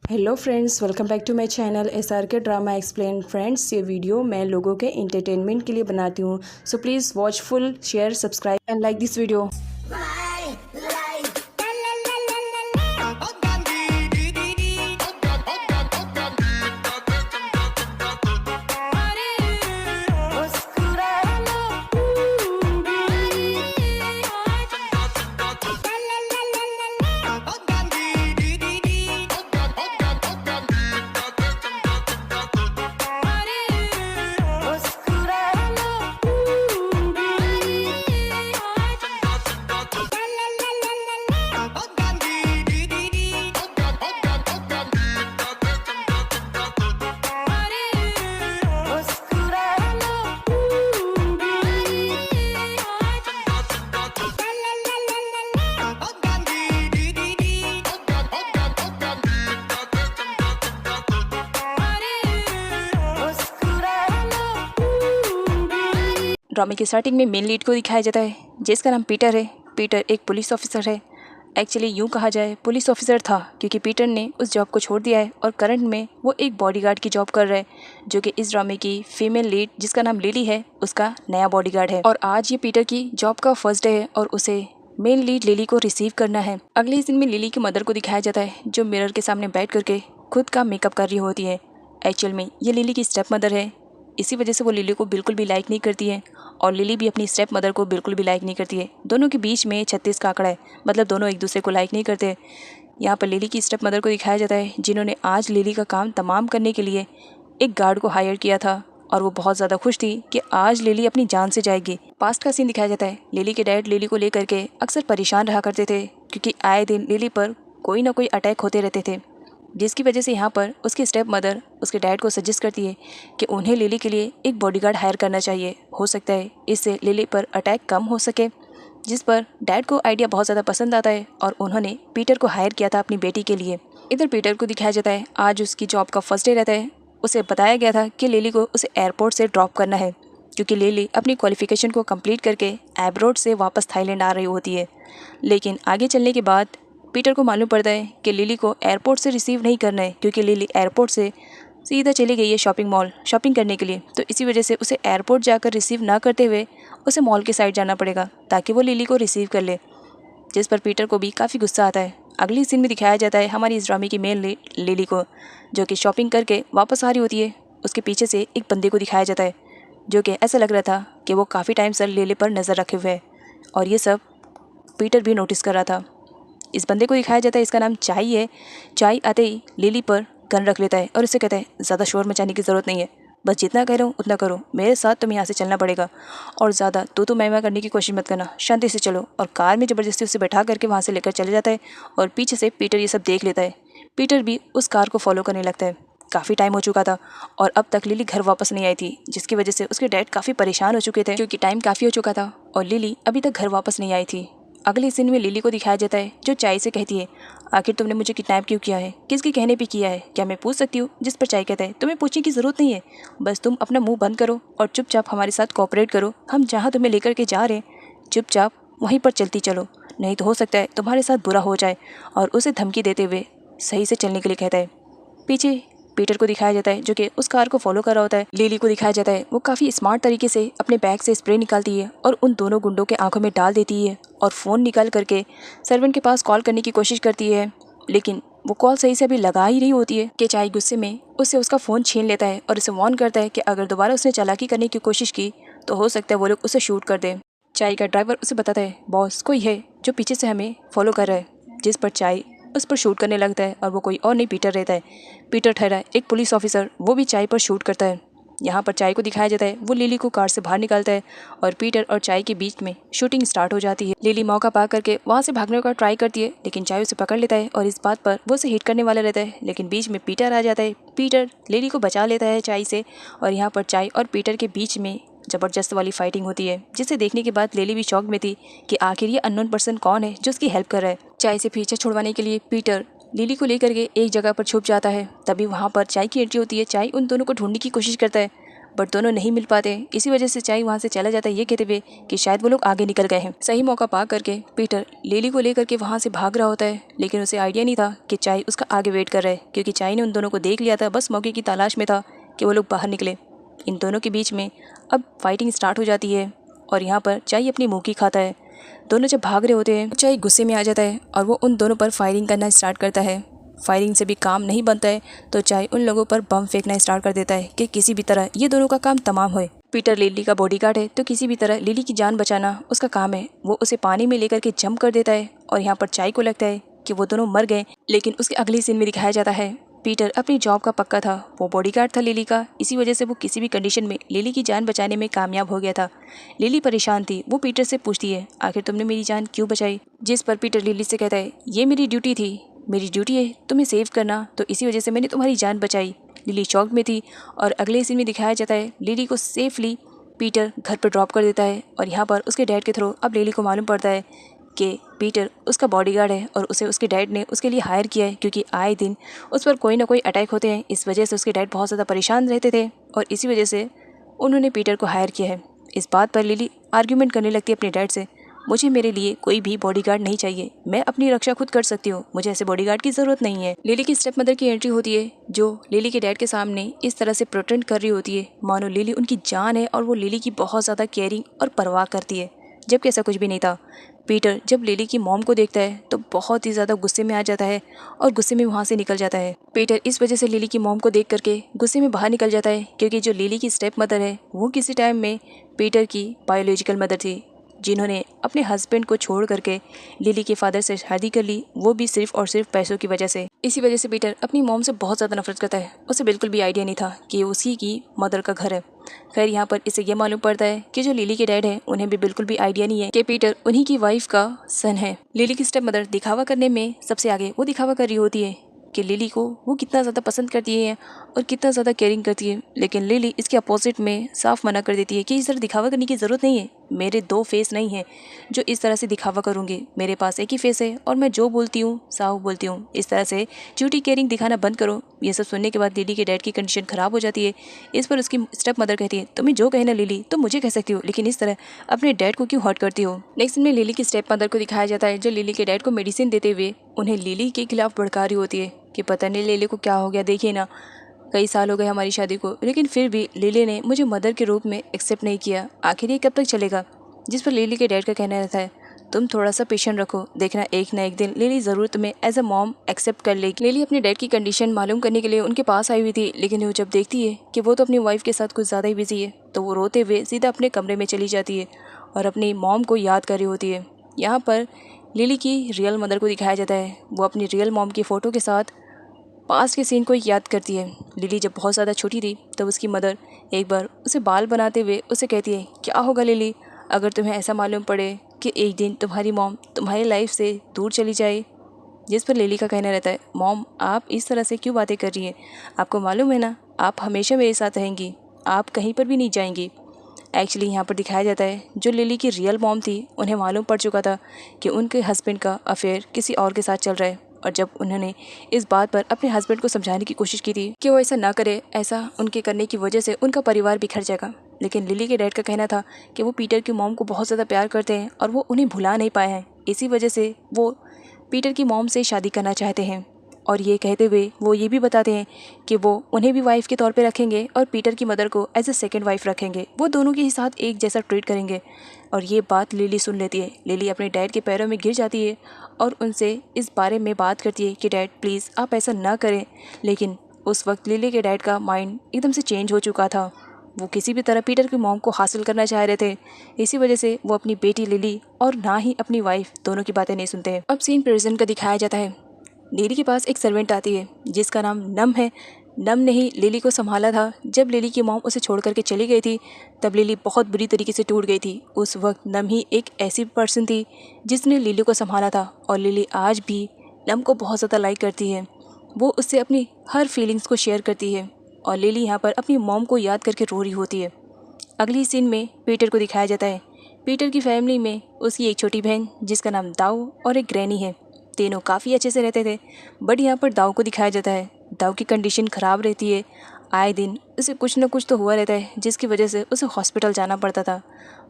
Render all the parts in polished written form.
Hello friends, welcome back to my channel SRK drama explain. Friends, ये video मैं लोगों के एंटरटेनमेंट के लिए बनाती हूँ, so please watch full, share, subscribe and like this video. ड्रामे की स्टार्टिंग में मेन लीड को दिखाया जाता है जिसका नाम पीटर है। पीटर एक पुलिस ऑफिसर है। एक्चुअली यूँ कहा जाए पुलिस ऑफिसर था क्योंकि पीटर ने उस जॉब को छोड़ दिया है और करंट में वो एक बॉडीगार्ड की जॉब कर रहा है, जो कि इस ड्रामे की फीमेल लीड जिसका नाम लिली है उसका नया बॉडीगार्ड है। और आज ये पीटर की जॉब का फर्स्ट डे है और उसे मेन लीड लिली को रिसीव करना है। अगले ही दिन में लिली की मदर को दिखाया जाता है जो मिरर के सामने बैठ करके खुद का मेकअप कर रही होती है। एक्चुअल में ये लिली की स्टेप मदर है, इसी वजह से वो लिली को बिल्कुल भी लाइक नहीं करती है और लिली भी अपनी स्टेप मदर को बिल्कुल भी लाइक नहीं करती है। दोनों के बीच में 36 का आंकड़ा है, मतलब दोनों एक दूसरे को लाइक नहीं करते। यहाँ पर लिली की स्टेप मदर को दिखाया जाता है जिन्होंने आज लिली का काम तमाम करने के लिए एक गार्ड को हायर किया था और वो बहुत ज़्यादा खुश थी कि आज लिली अपनी जान से जाएगी। पास्ट का सीन दिखाया जाता है। लिली के डैड लिली को लेकर के अक्सर परेशान रहा करते थे क्योंकि आए दिन लिली पर कोई ना कोई अटैक होते रहते थे, जिसकी वजह से यहाँ पर उसकी स्टेप मदर उसके डैड को सजेस्ट करती है कि उन्हें लिली के लिए एक बॉडीगार्ड हायर करना चाहिए। हो सकता है इससे लिली पर अटैक कम हो सके, जिस पर डैड को आइडिया बहुत ज़्यादा पसंद आता है और उन्होंने पीटर को हायर किया था अपनी बेटी के लिए। इधर पीटर को दिखाया जाता है आज उसकी जॉब का फर्स्ट डे रहता है। उसे बताया गया था कि लिली को उसे एयरपोर्ट से ड्रॉप करना है क्योंकि लिली अपनी क्वालिफिकेशन को कंप्लीट करके एब्रॉड से वापस थाईलैंड आ रही होती है। लेकिन आगे चलने के बाद पीटर को मालूम पड़ता है कि लिली को एयरपोर्ट से रिसीव नहीं करना है क्योंकि लिली एयरपोर्ट से सीधा चली गई है शॉपिंग मॉल शॉपिंग करने के लिए। तो इसी वजह से उसे एयरपोर्ट जाकर रिसीव ना करते हुए उसे मॉल के साइड जाना पड़ेगा ताकि वो लिली को रिसीव कर ले, जिस पर पीटर को भी काफ़ी गुस्सा आता है। अगली सीन में दिखाया जाता है हमारी इस ड्रामे की मेन लिली को जो कि शॉपिंग करके वापस आ रही होती है। उसके पीछे से एक बंदे को दिखाया जाता है जो कि ऐसा लग रहा था कि वो काफ़ी टाइम से लिली पर नज़र रखे हुए है और ये सब पीटर भी नोटिस कर रहा था। इस बंदे को दिखाया जाता है, इसका नाम चाई है। चाई आते ही लिली पर गन रख लेता है और इससे कहता है ज़्यादा शोर मचाने की ज़रूरत नहीं है, बस जितना कह रहा हूँ उतना करो, मेरे साथ तुम्हें यहाँ से चलना पड़ेगा और ज़्यादा तो मैं करने की कोशिश मत करना, शांति से चलो। और कार में ज़बरदस्ती उसे बैठा करके वहाँ से लेकर चले जाता है और पीछे से पीटर ये सब देख लेता है। पीटर भी उस कार को फॉलो करने लगता है। काफ़ी टाइम हो चुका था और अब तक लिली घर वापस नहीं आई थी, जिसकी वजह से उसके डैड काफ़ी परेशान हो चुके थे क्योंकि टाइम काफ़ी हो चुका था और लिली अभी तक घर वापस नहीं आई थी। अगले सीन में लिली को दिखाया जाता है जो चाई से कहती है आखिर तुमने मुझे किडनैप क्यों किया है, किसके कहने पे किया है, क्या मैं पूछ सकती हूँ। जिस पर चाई कहता है तुम्हें पूछने की ज़रूरत नहीं है, बस तुम अपना मुंह बंद करो और चुपचाप हमारे साथ कोऑपरेट करो। हम जहाँ तुम्हें लेकर के जा रहे हैं चुपचाप वहीं पर चलती चलो, नहीं तो हो सकता है तुम्हारे साथ बुरा हो जाए। और उसे धमकी देते हुए सही से चलने के लिए कहता है। पीछे पीटर को दिखाया जाता है जो कि उस कार को फॉलो कर रहा होता है। लिली को दिखाया जाता है वो काफ़ी स्मार्ट तरीके से अपने बैग से स्प्रे निकालती है और उन दोनों गुंडों के आंखों में डाल देती है और फ़ोन निकाल करके सर्वेंट के पास कॉल करने की कोशिश करती है, लेकिन वो कॉल सही से अभी लगा ही रही होती है कि चाई गुस्से में उससे उसका फ़ोन छीन लेता है और उसे वार्न करता है कि अगर दोबारा उसने चालाकी करने की कोशिश की तो हो सकता है वो लोग उसे शूट कर दें। चाई का ड्राइवर उसे बताता है बॉस कोई है जो पीछे से हमें फॉलो कर रहा है, जिस पर चाई उस पर शूट करने लगता है और वो कोई और नहीं पीटर रहता है। पीटर ठहरा एक पुलिस ऑफिसर, वो भी चाय पर शूट करता है। यहाँ पर चाय को दिखाया जाता है वो लिली को कार से बाहर निकालता है और पीटर और चाय के बीच में शूटिंग स्टार्ट हो जाती है। लिली मौका पा करके वहाँ से भागने का ट्राई करती है लेकिन चाय उसे पकड़ लेता है और इस बात पर वो उसे हिट करने वाला रहता है, लेकिन बीच में पीटर आ जाता है। पीटर लिली को बचा लेता है चाय से और यहाँ पर चाय और पीटर के बीच में ज़बरदस्त वाली फाइटिंग होती है, जिसे देखने के बाद लिली भी शॉक में थी कि आखिर ये अननोन पर्सन कौन है जो उसकी हेल्प कर रहा है। चाय से पीछे छुड़वाने के लिए पीटर लिली को लेकर के एक जगह पर छुप जाता है। तभी वहाँ पर चाय की एंट्री होती है। चाय उन दोनों को ढूंढने की कोशिश करता है बट दोनों नहीं मिल पाते। इसी वजह से चाय वहाँ से चला जाता है ये कहते हुए कि शायद वो लोग आगे निकल गए हैं। सही मौका पा करके पीटर लिली को लेकर के वहाँ से भाग रहा होता है, लेकिन उसे आइडिया नहीं था कि चाय उसका आगे वेट कर रहा है, क्योंकि चाय ने उन दोनों को देख लिया था। बस मौके की तलाश में था कि वो लोग बाहर निकले। इन दोनों के बीच में अब फाइटिंग स्टार्ट हो जाती है और यहाँ पर चाय अपनी मुँह की खाता है। दोनों जब भाग रहे होते हैं चाय गुस्से में आ जाता है और वो उन दोनों पर फायरिंग करना स्टार्ट करता है। फायरिंग से भी काम नहीं बनता है तो चाय उन लोगों पर बम फेंकना स्टार्ट कर देता है कि किसी भी तरह ये दोनों का काम तमाम होए। पीटर लिली का बॉडीगार्ड है तो किसी भी तरह लिली की जान बचाना उसका काम है। वो उसे पानी में लेकर के जंप कर देता है और यहाँ पर चाय को लगता है कि वो दोनों मर गए। लेकिन उसके अगले सीन में दिखाया जाता है पीटर अपनी जॉब का पक्का था, वो बॉडीगार्ड था लिली का। इसी वजह से वो किसी भी कंडीशन में लिली की जान बचाने में कामयाब हो गया था। लिली परेशान थी। वो पीटर से पूछती है आखिर तुमने मेरी जान क्यों बचाई, जिस पर पीटर लिली से कहता है ये मेरी ड्यूटी थी, मेरी ड्यूटी है तुम्हें सेव करना, तो इसी वजह से मैंने तुम्हारी जान बचाई। लिली शॉक में थी और अगले सीन में दिखाया जाता है लिली को सेफली पीटर घर पर ड्रॉप कर देता है और यहाँ पर उसके डैड के थ्रू अब लिली को मालूम पड़ता है कि पीटर उसका बॉडीगार्ड है और उसे उसके डैड ने उसके लिए हायर किया है, क्योंकि आए दिन उस पर कोई ना कोई अटैक होते हैं। इस वजह से उसके डैड बहुत ज़्यादा परेशान रहते थे और इसी वजह से उन्होंने पीटर को हायर किया है। इस बात पर लिली आर्ग्यूमेंट करने लगती है अपने डैड से, मुझे मेरे लिए कोई भी बॉडीगार्ड नहीं चाहिए, मैं अपनी रक्षा खुद कर सकती हूँ, मुझे ऐसे बॉडीगार्ड की ज़रूरत नहीं है। लिली की स्टेप मदर की एंट्री होती है जो लिली के डैड के सामने इस तरह से प्रोटेक्ट कर रही होती है मानो लिली उनकी जान है और वो लिली की बहुत ज़्यादा केयरिंग और परवाह करती है, जबकि ऐसा कुछ भी नहीं था। पीटर जब लिली की मॉम को देखता है तो बहुत ही ज़्यादा गुस्से में आ जाता है और गुस्से में वहाँ से निकल जाता है। पीटर इस वजह से लिली की मॉम को देख करके गुस्से में बाहर निकल जाता है, क्योंकि जो लिली की स्टेप मदर है वो किसी टाइम में पीटर की बायोलॉजिकल मदर थी, जिन्होंने अपने हस्बैंड को छोड़ करके लिली के फादर से शादी कर ली, वो भी सिर्फ और सिर्फ पैसों की वजह से। इसी वजह से पीटर अपनी मॉम से बहुत ज़्यादा नफरत करता है। उसे बिल्कुल भी आइडिया नहीं था कि उसी की मदर का घर है। खैर यहाँ पर इसे ये मालूम पड़ता है कि जो लिली के डैड हैं उन्हें भी बिल्कुल भी आइडिया नहीं है कि पीटर उन्हीं की वाइफ का सन है। लिली की स्टेप मदर दिखावा करने में सबसे आगे वो दिखावा कर रही होती है कि लिली को वो कितना ज़्यादा पसंद करती है और कितना ज़्यादा केयरिंग करती है, लेकिन लिली इसके अपोजिट में साफ मना कर देती है कि इस तरह दिखावा करने की ज़रूरत नहीं है, मेरे दो फेस नहीं है जो इस तरह से दिखावा करूँगी, मेरे पास एक ही फेस है और मैं जो बोलती हूँ साफ बोलती हूँ, इस तरह से झूठी केयरिंग दिखाना बंद करो। ये सब सुनने के बाद लिली के डैड की कंडीशन ख़राब हो जाती है। इस पर उसकी स्टेप मदर कहती है तुम्हें जो कहे ना लिली तुम मुझे कह सकती हो, लेकिन इस तरह अपने डैड को क्यों हर्ट करती हो। नेक्स्ट में लिली की स्टेप मदर को दिखाया जाता है जो लिली के डैड को मेडिसिन देते हुए उन्हें लिली के खिलाफ भड़का रही होती है कि पता नहीं लिली को क्या हो गया, देखिए ना कई साल हो गए हमारी शादी को, लेकिन फिर भी लिली ने मुझे मदर के रूप में एक्सेप्ट नहीं किया, आखिर ये कब तक चलेगा। जिस पर लिली के डैड का कहना रहता है तुम थोड़ा सा पेशेंट रखो, देखना एक ना एक दिन लिली ज़रूर तुम्हें एज अ मॉम एक्सेप्ट कर लेगी। लिली अपने डैड की कंडीशन मालूम करने के लिए उनके पास आई हुई थी, लेकिन वो जब देखती है कि वो तो अपनी वाइफ के साथ कुछ ज़्यादा ही बिजी है तो वो रोते हुए सीधा अपने कमरे में चली जाती है और अपनी मॉम को याद कर रही होती है। यहाँ पर लिली की रियल मदर को दिखाया जाता है, वो अपनी रियल मॉम की फ़ोटो के साथ पास्ट के सीन को याद करती है। लिली जब बहुत ज़्यादा छोटी थी तब उसकी मदर एक बार उसे बाल बनाते हुए उसे कहती है क्या होगा लिली अगर तुम्हें ऐसा मालूम पड़े कि एक दिन तुम्हारी मॉम तुम्हारी लाइफ से दूर चली जाए। जिस पर लिली का कहना रहता है मॉम आप इस तरह से क्यों बातें कर रही हैं, आपको मालूम है ना आप हमेशा मेरे साथ रहेंगी, आप कहीं पर भी नहीं जाएंगी। एक्चुअली यहाँ पर दिखाया जाता है जो लिली की रियल मॉम थी उन्हें मालूम पड़ चुका था कि उनके हस्बैंड का अफेयर किसी और के साथ चल रहा है, और जब उन्होंने इस बात पर अपने हस्बैंड को समझाने की कोशिश की थी कि वो ऐसा ना करे, ऐसा उनके करने की वजह से उनका परिवार बिखर जाएगा, लेकिन लिली के डैड का कहना था कि वो पीटर की मॉम को बहुत ज़्यादा प्यार करते हैं और वो उन्हें भुला नहीं पाए हैं, इसी वजह से वो पीटर की मॉम से शादी करना चाहते हैं। और ये कहते हुए वो ये भी बताते हैं कि वो उन्हें भी वाइफ के तौर पे रखेंगे और पीटर की मदर को एज ए सेकेंड वाइफ रखेंगे, वो दोनों के साथ एक जैसा ट्रीट करेंगे। और ये बात लिली सुन लेती है। लिली अपने डैड के पैरों में गिर जाती है और उनसे इस बारे में बात करती है कि डैड प्लीज़ आप ऐसा ना करें, लेकिन उस वक्त लिली के डैड का माइंड एकदम से चेंज हो चुका था, वो किसी भी तरह पीटर की मॉम को हासिल करना चाह रहे थे। इसी वजह से वो अपनी बेटी लिली और ना ही अपनी वाइफ दोनों की बातें नहीं सुनते हैं। अब सीन प्रेजेंट का दिखाया जाता है। लिली के पास एक सर्वेंट आती है जिसका नाम नम है। नम ने ही लिली को संभाला था। जब लिली की मॉम उसे छोड़ करके चली गई थी तब लिली बहुत बुरी तरीके से टूट गई थी। उस वक्त नम ही एक ऐसी पर्सन थी जिसने लिली को संभाला था और लिली आज भी नम को बहुत ज़्यादा लाइक करती है। वो उससे अपनी हर फीलिंग्स को शेयर करती है और लिली यहाँ पर अपनी मॉम को याद करके रो रही होती है। अगली सीन में पीटर को दिखाया जाता है। पीटर की फैमिली में उसकी एक छोटी बहन जिसका नाम दाऊ और एक ग्रैनी है। तीनों काफ़ी अच्छे से रहते थे, बट यहाँ पर दाऊ को दिखाया जाता है। दाऊ की कंडीशन ख़राब रहती है। आए दिन उसे कुछ न कुछ तो हुआ रहता है जिसकी वजह से उसे हॉस्पिटल जाना पड़ता था।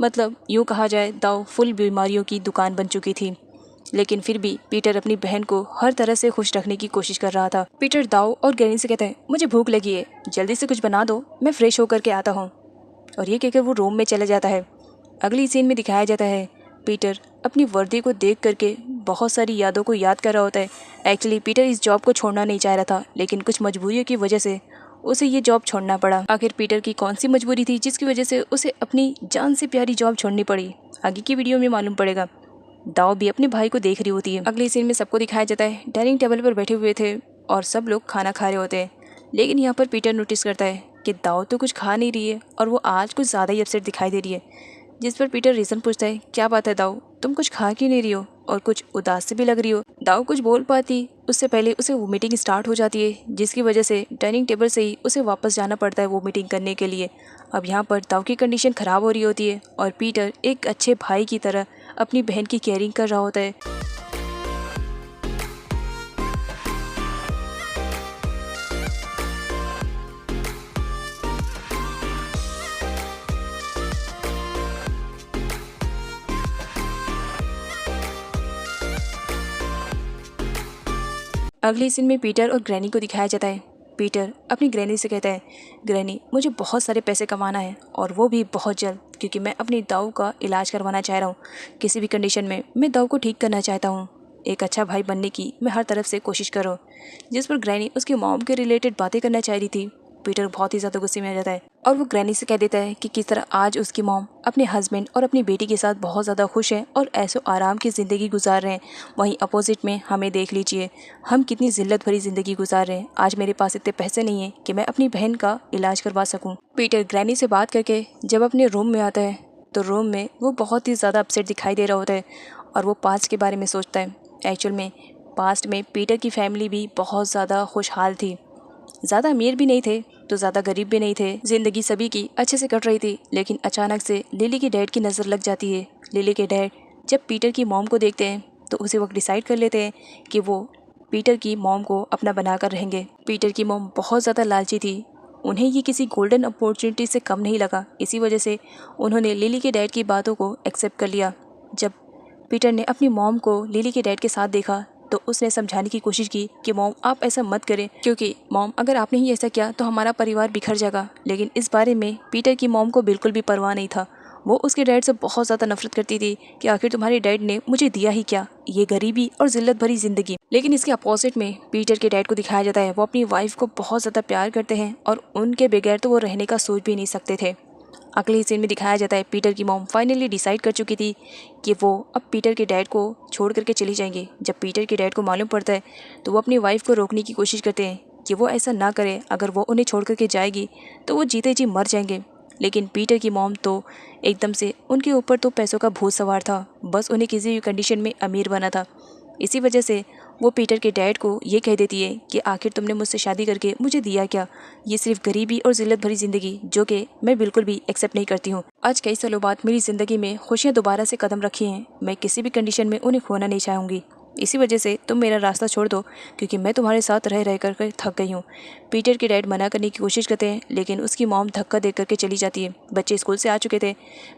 मतलब यूँ कहा जाए दाव फुल बीमारियों की दुकान बन चुकी थी। लेकिन फिर भी पीटर अपनी बहन को हर तरह से खुश रखने की कोशिश कर रहा था। पीटर दाव और ग्रैनी से कहता है, मुझे भूख लगी है, जल्दी से कुछ बना दो, मैं फ्रेश होकर के आता हूँ। और ये कहकर वो रूम में चला जाता है। अगली सीन में दिखाया जाता है पीटर अपनी वर्दी को देख करके बहुत सारी यादों को याद कर रहा होता है। एक्चुअली पीटर इस जॉब को छोड़ना नहीं चाह रहा था, लेकिन कुछ मजबूरियों की वजह से उसे ये जॉब छोड़ना पड़ा। आखिर पीटर की कौन सी मजबूरी थी जिसकी वजह से उसे अपनी जान से प्यारी जॉब छोड़नी पड़ी, आगे की वीडियो में मालूम पड़ेगा। दाव भी अपने भाई को देख रही होती है। अगले सीन में सबको दिखाया जाता है डाइनिंग टेबल पर बैठे हुए थे और सब लोग खाना खा रहे होते हैं। लेकिन यहाँ पर पीटर नोटिस करता है कि दाव तो कुछ खा नहीं रही है और वो आज कुछ ज़्यादा ही अपसेट दिखाई दे रही है। जिस पर पीटर रीज़न पूछता है, क्या बात है दाव, तुम कुछ खा क्यों नहीं रही हो और कुछ उदास से भी लग रही हो। दाव कुछ बोल पाती उससे पहले उसे वो मीटिंग स्टार्ट हो जाती है, जिसकी वजह से डाइनिंग टेबल से ही उसे वापस जाना पड़ता है वो मीटिंग करने के लिए। अब यहाँ पर दाव की कंडीशन ख़राब हो रही होती है और पीटर एक अच्छे भाई की तरह अपनी बहन की केयरिंग कर रहा होता है। अगले सीन में पीटर और ग्रैनी को दिखाया जाता है। पीटर अपनी ग्रैनी से कहता है, ग्रैनी मुझे बहुत सारे पैसे कमाना है और वो भी बहुत जल्द, क्योंकि मैं अपनी दाऊ का इलाज करवाना चाह रहा हूँ। किसी भी कंडीशन में मैं दाऊ को ठीक करना चाहता हूँ। एक अच्छा भाई बनने की मैं हर तरफ से कोशिश करूँ। जिस पर ग्रैनी उसकी मॉम के रिलेटेड बातें करना चाह रही थी। पीटर बहुत ही ज़्यादा गुस्से में आ जाता है और वो ग्रैनी से कह देता है कि किस तरह आज उसकी मॉम अपने हस्बैंड और अपनी बेटी के साथ बहुत ज़्यादा खुश हैं और ऐसो आराम की ज़िंदगी गुजार रहे हैं। वहीं अपोजिट में हमें देख लीजिए, हम कितनी जिल्लत भरी ज़िंदगी गुजार रहे हैं। आज मेरे पास इतने पैसे नहीं हैं कि मैं अपनी बहन का इलाज करवा सकूँ। पीटर ग्रैनी से बात करके जब अपने रूम में आता है तो रूम में वो बहुत ही ज़्यादा अपसेट दिखाई दे रहा होता है और वो पास्ट के बारे में सोचता है। एक्चुअल में पास्ट में पीटर की फैमिली भी बहुत ज़्यादा खुशहाल थी। ज़्यादा अमीर भी नहीं थे तो ज़्यादा गरीब भी नहीं थे। ज़िंदगी सभी की अच्छे से कट रही थी। लेकिन अचानक से लिली के डैड की नज़र लग जाती है। लिली के डैड जब पीटर की मॉम को देखते हैं तो उसी वक्त डिसाइड कर लेते हैं कि वो पीटर की मॉम को अपना बनाकर रहेंगे। पीटर की मॉम बहुत ज़्यादा लालची थी, उन्हें ये किसी गोल्डन अपॉर्चुनिटी से कम नहीं लगा। इसी वजह से उन्होंने लिली के डैड की बातों को एक्सेप्ट कर लिया। जब पीटर ने अपनी मॉम को लिली के डैड के साथ देखा तो उसने समझाने की कोशिश की कि मॉम आप ऐसा मत करें, क्योंकि मॉम अगर आपने ही ऐसा किया तो हमारा परिवार बिखर जाएगा। लेकिन इस बारे में पीटर की मॉम को बिल्कुल भी परवाह नहीं था। वो उसके डैड से बहुत ज़्यादा नफरत करती थी कि आखिर तुम्हारे डैड ने मुझे दिया ही क्या, ये गरीबी और जिल्लत भरी ज़िंदगी। लेकिन इसके अपोजिट में पीटर के डैड को दिखाया जाता है वो अपनी वाइफ को बहुत ज़्यादा प्यार करते हैं और उनके बगैर तो वो रहने का सोच भी नहीं सकते थे। अगले सीन में दिखाया जाता है पीटर की मॉम फाइनली डिसाइड कर चुकी थी कि वो अब पीटर के डैड को छोड़ करके चली जाएंगे। जब पीटर के डैड को मालूम पड़ता है तो वो अपनी वाइफ को रोकने की कोशिश करते हैं कि वो ऐसा ना करे। अगर वो उन्हें छोड़ करके जाएगी तो वो जीते जी मर जाएंगे। लेकिन पीटर की मॉम तो एकदम से उनके ऊपर तो पैसों का भूत सवार था, बस उन्हें किसी भी कंडीशन में अमीर बना था। इसी वजह से वो पीटर के डैड को ये कह देती है कि आखिर तुमने मुझसे शादी करके मुझे दिया क्या, ये सिर्फ गरीबी और जिल्लत भरी ज़िंदगी, जो कि मैं बिल्कुल भी एक्सेप्ट नहीं करती हूँ। आज कई सालों बाद मेरी ज़िंदगी में खुशियाँ दोबारा से कदम रखी हैं, मैं किसी भी कंडीशन में उन्हें खोना नहीं चाहूँगी। इसी वजह से तुम मेरा रास्ता छोड़ दो, क्योंकि मैं तुम्हारे साथ रह कर थक गई हूँ। पीटर के डैड मना करने की कोशिश करते हैं लेकिन उसकी मॉम धक्का दे करके चली जाती है। बच्चे स्कूल से आ चुके थे।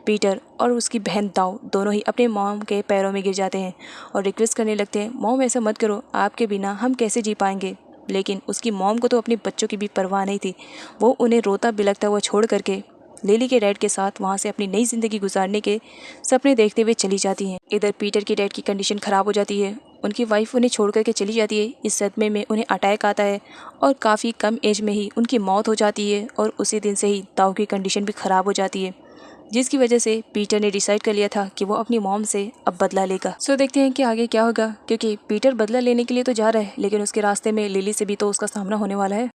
पीटर और उसकी बहन दाव दोनों ही अपने मॉम के पैरों में गिर जाते हैं और रिक्वेस्ट करने लगते हैं, मॉम ऐसा मत करो, आपके बिना हम कैसे जी पाएंगे। लेकिन उसकी मॉम को तो अपने बच्चों की भी परवाह नहीं थी। वो उन्हें रोता बिलखता हुआ छोड़ करके लिली के डैड के साथ वहाँ से अपनी नई ज़िंदगी गुजारने के सपने देखते हुए चली जाती हैं। इधर पीटर की डैड की कंडीशन ख़राब हो जाती है, उनकी वाइफ उन्हें छोड़ करके चली जाती है। इस सदमे में उन्हें अटैक आता है और काफ़ी कम एज में ही उनकी मौत हो जाती है और उसी दिन से ही दाऊ की कंडीशन भी ख़राब हो जाती है, जिसकी वजह से पीटर ने डिसाइड कर लिया था कि वो अपनी मॉम से अब बदला लेगा। सो देखते हैं कि आगे क्या होगा, क्योंकि पीटर बदला लेने के लिए तो जा रहा है लेकिन उसके रास्ते में लिली से भी तो उसका सामना होने वाला है।